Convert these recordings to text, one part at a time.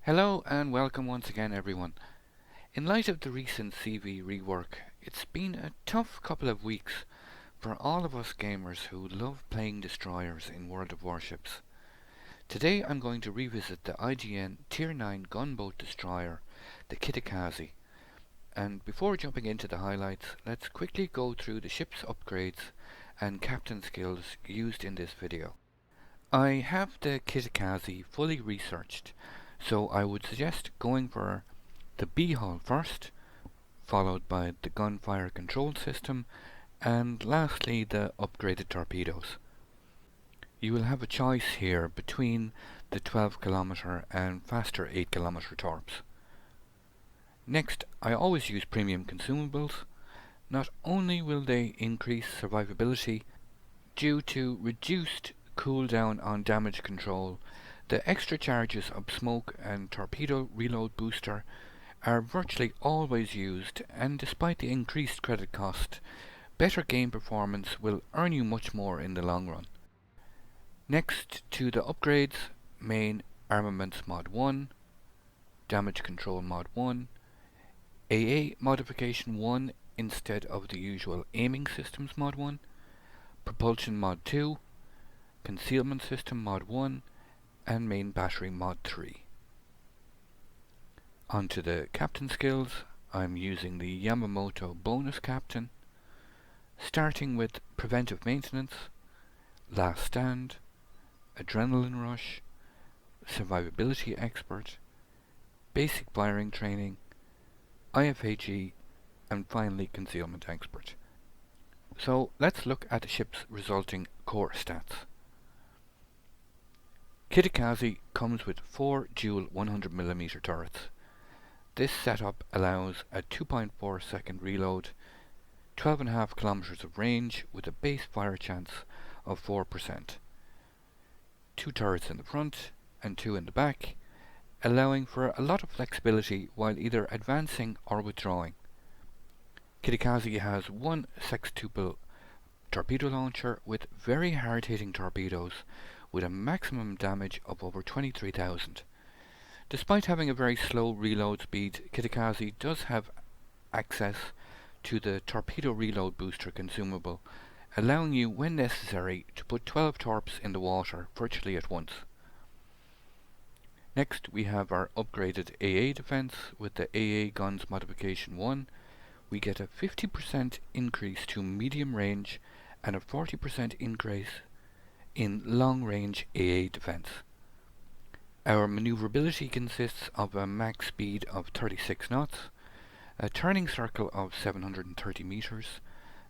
Hello and welcome once again everyone. In light of the recent CV rework, it's been a tough couple of weeks for all of us gamers who love playing destroyers in World of Warships. Today I'm going to revisit the IJN Tier 9 gunboat destroyer, the Kitakaze. And before jumping into the highlights, let's quickly go through the ship's upgrades and captain skills used in this video. I have the Kitakaze fully researched, so I would suggest going for the B hull first, followed by the gunfire control system, and lastly the upgraded torpedoes. You will have a choice here between the 12km and faster 8km torps. Next, I always use premium consumables. Not only will they increase survivability due to reduced cooldown on damage control, the extra charges of smoke and torpedo reload booster are virtually always used, and despite the increased credit cost, better game performance will earn you much more in the long run. Next to the upgrades, main armaments mod 1, damage control mod 1, AA modification 1 instead of the usual aiming systems mod 1, propulsion mod 2, concealment system mod 1, and main battery mod 3. Onto the captain skills, I'm using the Yamamoto bonus captain, starting with preventive maintenance, last stand, adrenaline rush, survivability expert, basic firing training, IFAG, and finally concealment expert. So let's look at the ship's resulting core stats. Kitakaze comes with 4 dual 100mm turrets. This setup allows a 2.4 second reload, 12.5 kilometers of range with a base fire chance of 4%. 2 turrets in the front and 2 in the back, allowing for a lot of flexibility while either advancing or withdrawing. Kitakaze has one sextuple torpedo launcher with very hard-hitting torpedoes with a maximum damage of over 23,000. Despite having a very slow reload speed, Kitakaze does have access to the torpedo reload booster consumable, allowing you when necessary to put 12 torps in the water virtually at once. Next we have our upgraded AA defense with the AA guns modification 1. We get a 50% increase to medium range and a 40% increase in long-range AA defense. Our maneuverability consists of a max speed of 36 knots, a turning circle of 730 meters,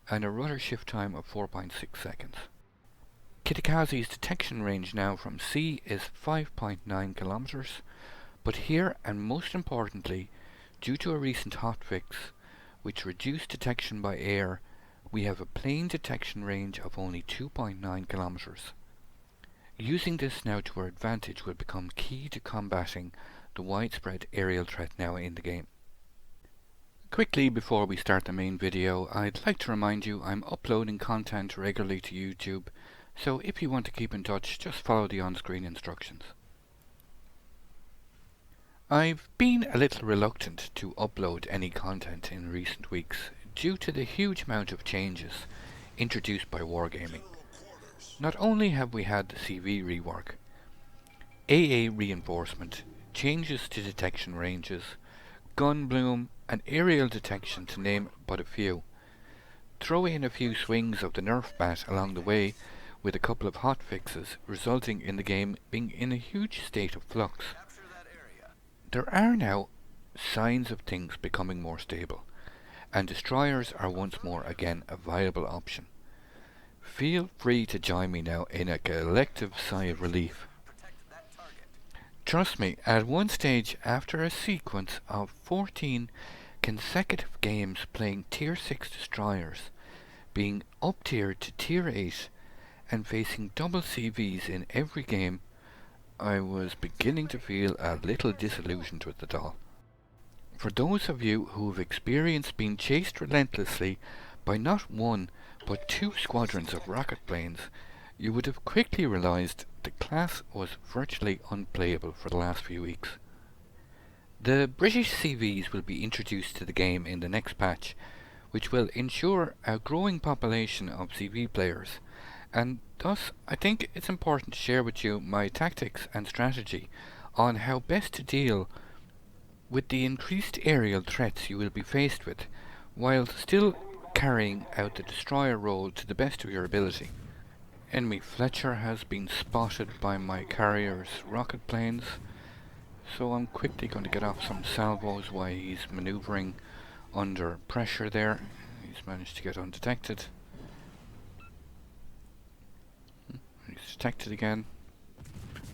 and a rudder shift time of 4.6 seconds. Kitakaze's detection range now from sea is 5.9 kilometers, but here, and most importantly, due to a recent hotfix which reduced detection by air, we have a plane detection range of only 2.9 kilometers. Using this now to our advantage will become key to combating the widespread aerial threat now in the game. Quickly before we start the main video, I'd like to remind you I'm uploading content regularly to YouTube, so if you want to keep in touch, just follow the on-screen instructions. I've been a little reluctant to upload any content in recent weeks due to the huge amount of changes introduced by Wargaming. Not only have we had the CV rework, AA reinforcement, changes to detection ranges, gun bloom and aerial detection to name but a few. Throw in a few swings of the Nerf bat along the way with a couple of hot fixes, resulting in the game being in a huge state of flux. There are now signs of things becoming more stable, and destroyers are once more again a viable option. Feel free to join me now in a collective sigh of relief. Trust me, at one stage after a sequence of 14 consecutive games playing Tier 6 destroyers, being up-tiered to Tier 8 and facing double CVs in every game, I was beginning to feel a little disillusioned with it all. For those of you who have experienced being chased relentlessly by not one but 2 squadrons of rocket planes, you would have quickly realized the class was virtually unplayable for the last few weeks. The British CVs will be introduced to the game in the next patch, which will ensure a growing population of CV players, and thus I think it's important to share with you my tactics and strategy on how best to deal with the increased aerial threats you will be faced with, while still carrying out the destroyer role to the best of your ability. Enemy Fletcher has been spotted by my carrier's rocket planes, so I'm quickly going to get off some salvos while he's manoeuvring under pressure there. He's managed to get undetected. He's detected again.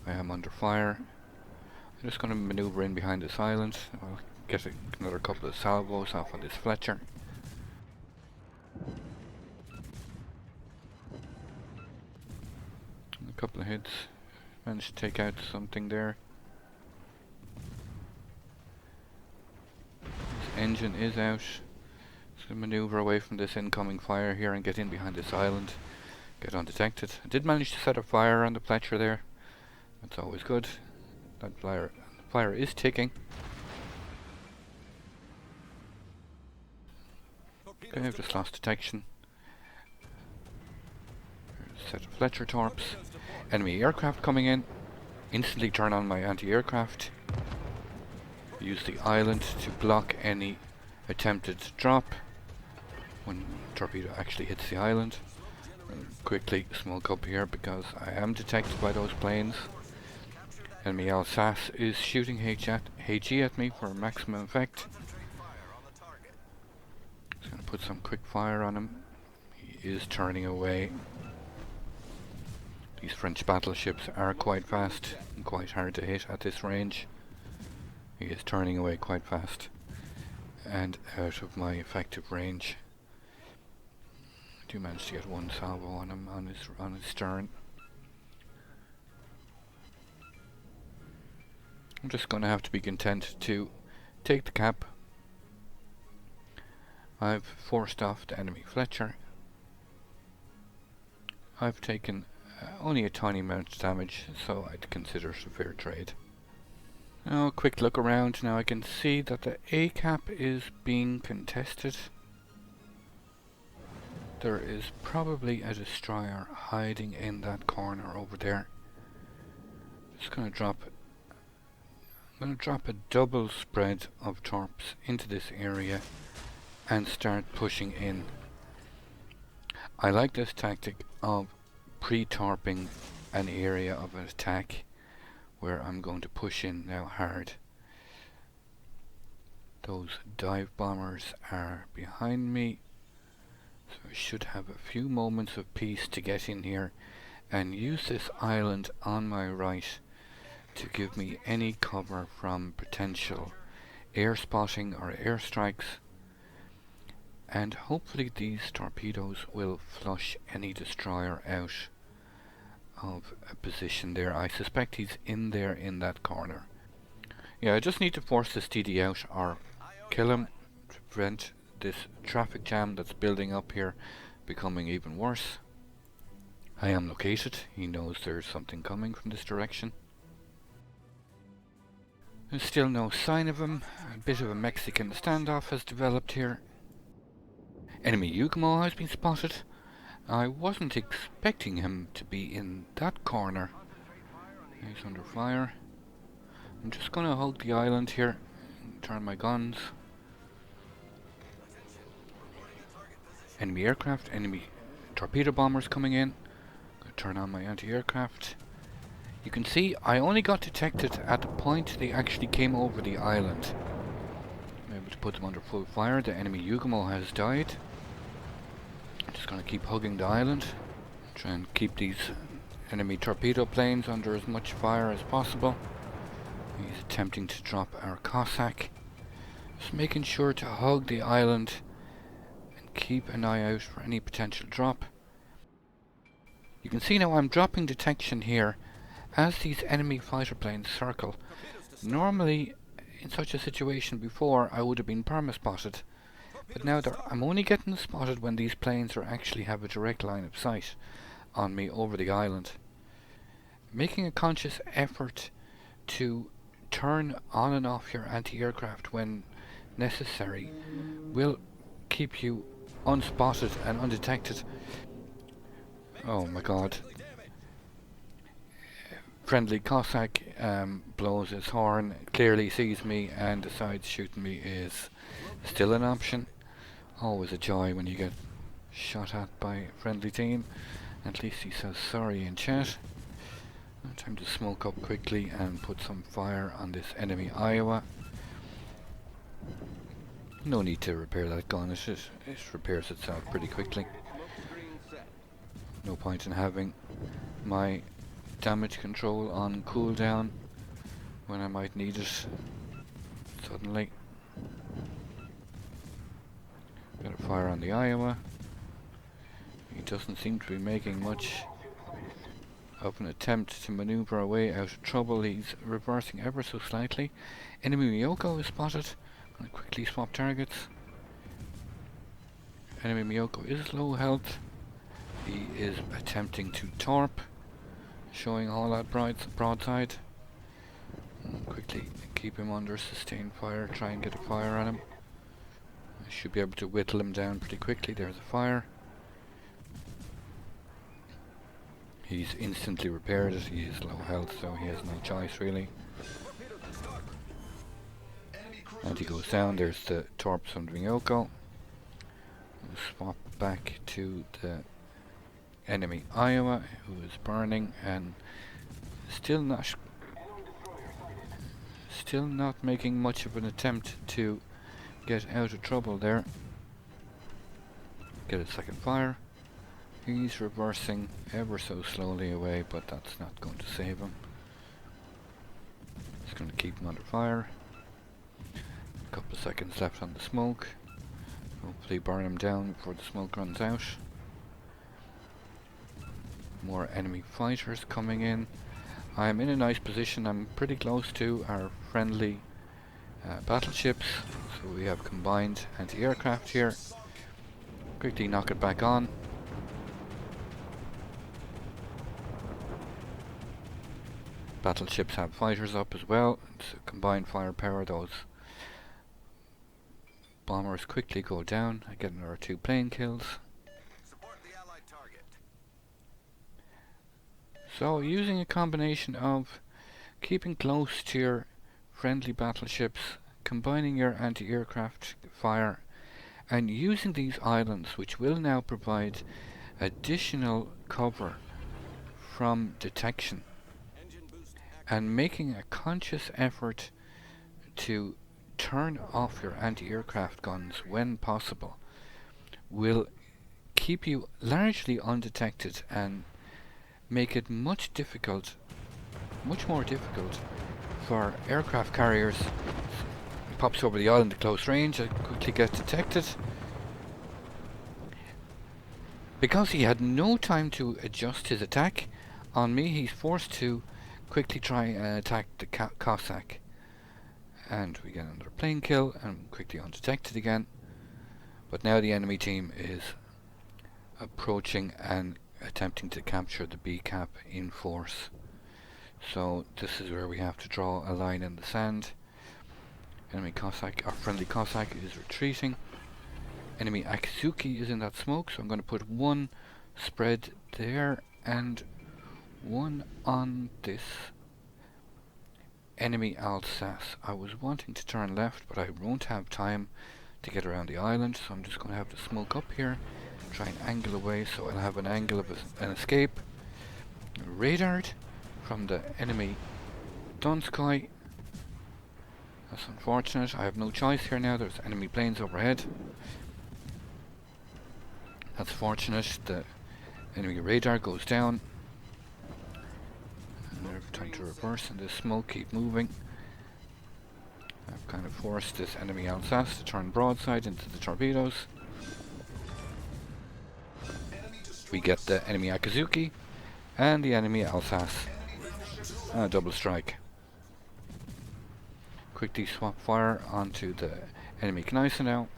I am under fire. I'm just going to manoeuvre in behind this island. I'll get another couple of salvos off on this Fletcher. A couple of hits. Managed to take out something there. This engine is out. So manoeuvre away from this incoming fire here and get in behind this island. Get undetected. I did manage to set a fire on the Fletcher there. That's always good. That fire is ticking. Okay, I've just lost detection. Set of Fletcher torps. Enemy aircraft coming in. Instantly turn on my anti-aircraft. Use the island to block any attempted drop when torpedo actually hits the island. Quickly smoke up here because I am detected by those planes. Enemy Alsace is shooting HE at me for maximum effect. Just going to put some quick fire on him. He is turning away. These French battleships are quite fast and quite hard to hit at this range. He is turning away quite fast and out of my effective range. I do manage to get one salvo on him on his stern. I'm just going to have to be content to take the cap. I've forced off the enemy Fletcher. I've taken only a tiny amount of damage, so I'd consider it a fair trade. Now a quick look around. Now I can see that the A cap is being contested. There is probably a destroyer hiding in that corner over there. Just going to drop a double spread of torps into this area and start pushing in. I like this tactic of pre-torping an area of an attack where I'm going to push in now hard. Those dive bombers are behind me, so I should have a few moments of peace to get in here and use this island on my right to give me any cover from potential air spotting or airstrikes, and hopefully these torpedoes will flush any destroyer out of a position there. I suspect he's in there in that corner. Yeah, I just need to force this TD out or kill him to prevent this traffic jam that's building up here becoming even worse. I am located. He knows there's something coming from this direction. There's still no sign of him. A bit of a Mexican standoff has developed here. Enemy Yugumo has been spotted. I wasn't expecting him to be in that corner. He's under fire. I'm just going to hug the island here and turn my guns. Enemy aircraft, enemy torpedo bombers coming in. Going to turn on my anti-aircraft. You can see I only got detected at the point they actually came over the island. I'm able to put them under full fire. The enemy Yugumo has died. Just going to keep hugging the island. Try and keep these enemy torpedo planes under as much fire as possible. He's attempting to drop our Cossack. Just making sure to hug the island and keep an eye out for any potential drop. You can see now I'm dropping detection here as these enemy fighter planes circle. Normally in such a situation before I would have been perma-spotted, but now I'm only getting spotted when these planes actually have a direct line of sight on me over the island. Making a conscious effort to turn on and off your anti-aircraft when necessary will keep you unspotted and undetected. Oh my god. Friendly Cossack blows his horn, clearly sees me and decides shooting me is still an option. Always a joy when you get shot at by a friendly team. At least he says sorry in chat. Time to smoke up quickly and put some fire on this enemy Iowa. No need to repair that gun, it repairs itself pretty quickly. No point in having my damage control on cooldown when I might need it suddenly. Got a fire on the Iowa. He doesn't seem to be making much of an attempt to maneuver away out of trouble. He's reversing ever so slightly. Enemy Miyoko is spotted. I'm going to quickly swap targets. Enemy Miyoko is low health. He is attempting to torp, showing all that broadside. Quickly keep him under sustained fire, try and get a fire on him. I should be able to whittle him down pretty quickly. There's a fire. He's instantly repaired it. He is low health, so he has no choice really. And he goes down. There's the torps from Miyoko. We'll swap back to the enemy Iowa, who is burning and still not making much of an attempt to get out of trouble there. Get a second fire. He's reversing ever so slowly away, but that's not going to save him. It's going to keep him under fire. A couple of seconds left on the smoke. Hopefully burn him down before the smoke runs out. More enemy fighters coming in. I'm in a nice position. I'm pretty close to our friendly battleships, so we have combined anti-aircraft here. Quickly knock it back on. Battleships have fighters up as well. It's a combined firepower. Those bombers quickly go down. I get another 2 plane kills. Support the allied target. So using a combination of keeping close to your friendly battleships, combining your anti-aircraft fire, and using these islands, which will now provide additional cover from detection, and making a conscious effort to turn off your anti-aircraft guns when possible, will keep you largely undetected and make it much more difficult for aircraft carriers. He pops over the island at close range and quickly gets detected. Because he had no time to adjust his attack on me, he's forced to quickly try and attack the Cossack. And we get another plane kill and quickly undetected again. But now the enemy team is approaching and attempting to capture the B cap in force. So this is where we have to draw a line in the sand. Enemy Cossack, our friendly Cossack is retreating. Enemy Akizuki is in that smoke, so I'm going to put 1 spread there and 1 on this enemy Alsace. I was wanting to turn left, but I won't have time to get around the island, so I'm just going to have to smoke up here, try and angle away so I'll have an angle of an escape. Radared from the enemy Donskoy. That's unfortunate. I have no choice here now. There's enemy planes overhead. That's fortunate. The enemy radar goes down. And they're trying to reverse in this smoke, keep moving. I've kind of forced this enemy Alsace to turn broadside into the torpedoes. We get the enemy Akizuki and the enemy Alsace. Double strike. Quickly swap fire onto the enemy Kitakaze now.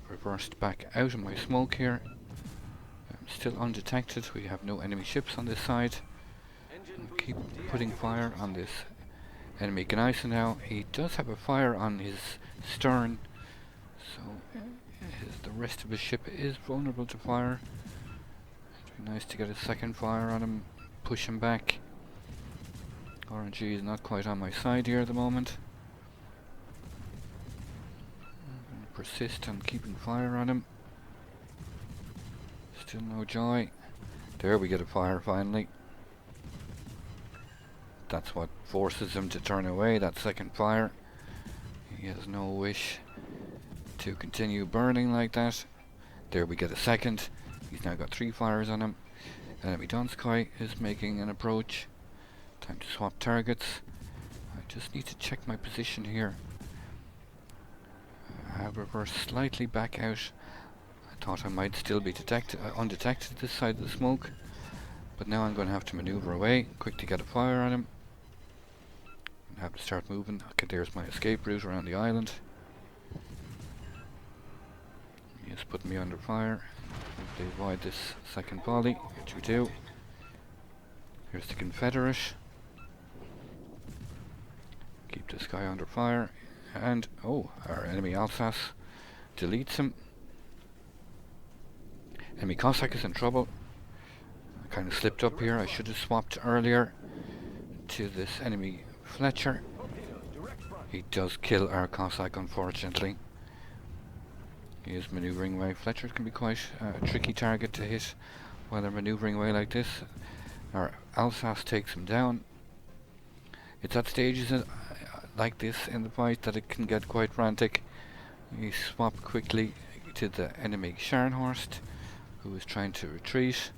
Reversed back out of my smoke here. I'm still undetected. We have no enemy ships on this side. Keep putting fire on this Enemy Gunboat now. He does have a fire on his stern, so the rest of his ship is vulnerable to fire. It'd be nice to get a second fire on him, push him back. RNG is not quite on my side here at the moment. I'm going to persist on keeping fire on him. Still no joy. There we get a fire finally. That's what forces him to turn away, that second fire. He has no wish to continue burning like that. There we get a second. He's now got 3 fires on him. Enemy Donskoy is making an approach. Time to swap targets. I just need to check my position here. I have reversed slightly back out. I thought I might still be undetected this side of the smoke, but now I'm going to have to maneuver away, quick to get a fire on him. I have to start moving. Okay, there's my escape route around the island. He is putting me under fire. Hopefully avoid this second volley, which we do. Here's the Confederate. Keep this guy under fire. And, oh, our enemy Alsace deletes him. Enemy Cossack is in trouble. I kind of slipped up here. I should have swapped earlier to this enemy Fletcher. He does kill our Cossack, unfortunately. He is maneuvering away. Fletcher can be quite a tricky target to hit while they're maneuvering away like this. Our Alsace takes him down. It's at stages like this in the fight that it can get quite frantic. We swap quickly to the enemy Scharnhorst, who is trying to retreat.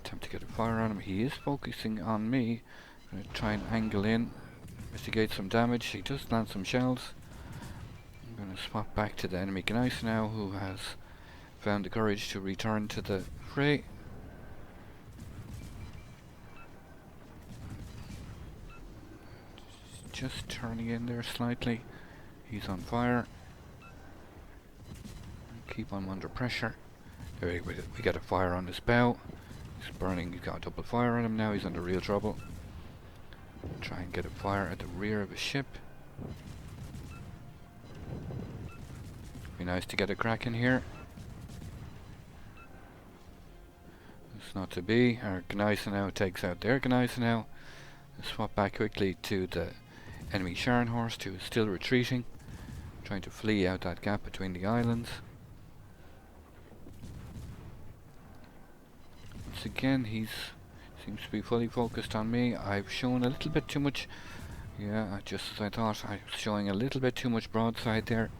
Attempt to get a fire on him. He is focusing on me. I'm going to try and angle in, mitigate some damage. He does land some shells. I'm going to swap back to the enemy Gneiss now, who has found the courage to return to the fray. Just turning in there slightly. He's on fire. Keep him under pressure. There we get a fire on his bow. He's burning. He's got a double fire on him now. He's under real trouble. Try and get a fire at the rear of his ship. Be nice to get a crack in here. It's not to be. Our Gneiss now takes out their Gneiss now. Swap back quickly to the enemy Scharnhorst, who is still retreating, trying to flee out that gap between the islands. Once again, he seems to be fully focused on me. I've shown a little bit too much. Yeah, just as I thought, I was showing a little bit too much broadside there.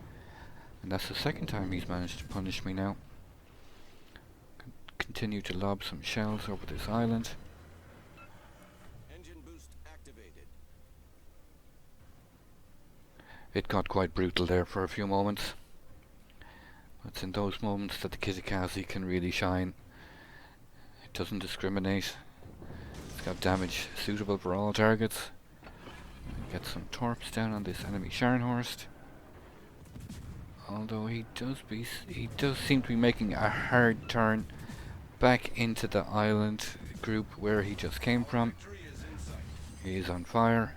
And that's the second time he's managed to punish me now. Continue to lob some shells over this island. Engine boost activated. It got quite brutal there for a few moments. It's in those moments that the Kitakaze can really shine. It doesn't discriminate. It's got damage suitable for all targets. Get some torps down on this enemy Scharnhorst. Although he does seem to be making a hard turn back into the island group where he just came from. He is on fire.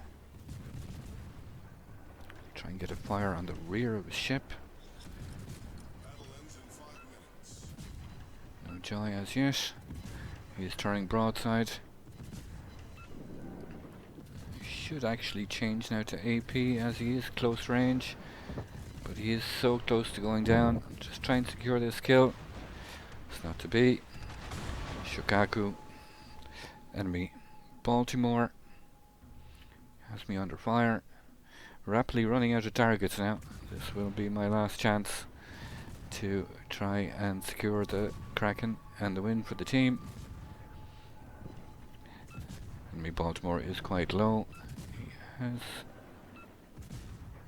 Try and get a fire on the rear of his ship. No joy as yet. He is turning broadside. Should actually change now to AP as he is close range, but he is so close to going down. Just trying to secure this kill. It's not to be. Shokaku, enemy Baltimore, has me under fire. Rapidly running out of targets now. This will be my last chance to try and secure the Kraken and the win for the team. Enemy Baltimore is quite low. He has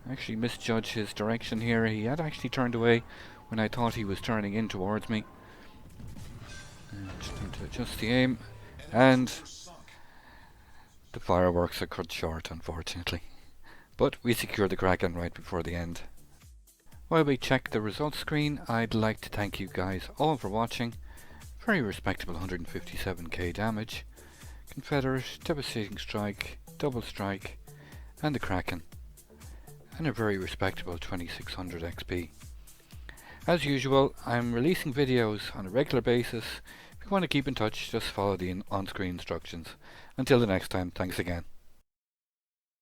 actually misjudged his direction here. He had actually turned away when I thought he was turning in towards me. Just time to adjust the aim, and the fireworks are cut short, unfortunately. But we secured the Kraken right before the end. While we check the results screen, I'd like to thank you guys all for watching. Very respectable 157k damage. Confederate, devastating strike, double strike, and the Kraken, and a very respectable 2600 XP. As usual, I'm releasing videos on a regular basis. If you want to keep in touch, just follow the on-screen instructions. Until the next time, thanks again.